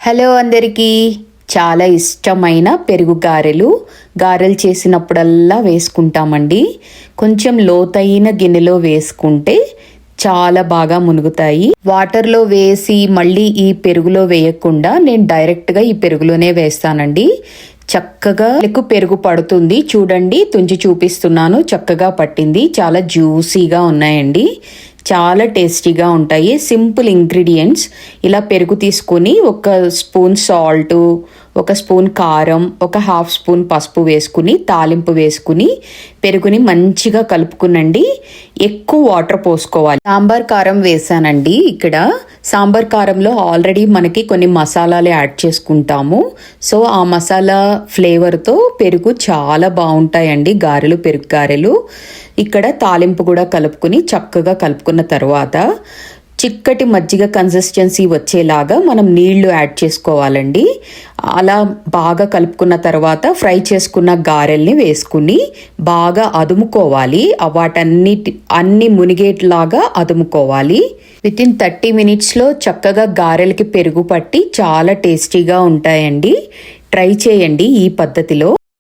Hello అందరికీ, చాలా ఇష్టమైన పెరుగు గారెలు చేసినప్పుడల్లా వేసుకుంటామండి. కొంచెం లోతైన గిన్నెలో వేసుకుంటే చాలా బాగా మునుగుతాయి. వాటర్లో వేసి మళ్ళీ ఈ పెరుగులో వేయకుండా నేను డైరెక్ట్గా ఈ పెరుగులోనే వేస్తానండి. చక్కగా పెరుగు పడుతుంది. చూడండి, తుంచి చూపిస్తున్నాను. చక్కగా పట్టింది. చాలా జ్యూసీగా ఉన్నాయండి. చాలా టేస్టీగా ఉంటాయి. Simple ingredients. ఇలా పెరుగు తీసుకొని ఒక స్పూన్ సాల్ట్, ఒక స్పూన్ కారం, ఒక హాఫ్ స్పూన్ పసుపు వేసుకుని తాలింపు వేసుకుని పెరుగుని మంచిగా కలుపుకునండి. ఎక్కువ వాటర్ పోసుకోవాలి. సాంబార్ కారం వేసానండి. ఇక్కడ సాంబార్ కారంలో ఆల్రెడీ మనకి కొన్ని మసాలాలు యాడ్ చేసుకుంటాము. సో ఆ మసాలా ఫ్లేవర్తో పెరుగు చాలా బాగుంటాయండి పెరుగు గారెలు. ఇక్కడ తాలింపు కూడా కలుపుకుని చక్కగా కలుపుకున్న తర్వాత చిక్కటి మజ్జిగ కన్సిస్టెన్సీ వచ్చేలాగా మనం నీళ్లు యాడ్ చేసుకోవాలండి. అలా బాగా కలుపుకున్న తర్వాత ఫ్రై చేసుకున్న గారెల్ని వేసుకుని బాగా అదుముకోవాలి. అన్ని మునిగేట్లాగా అదుముకోవాలి. వితిన్ 30 minutesలో చక్కగా గారెలకి పెరుగు పట్టి చాలా టేస్టీగా ఉంటాయండి. ట్రై చేయండి ఈ పద్ధతిలో.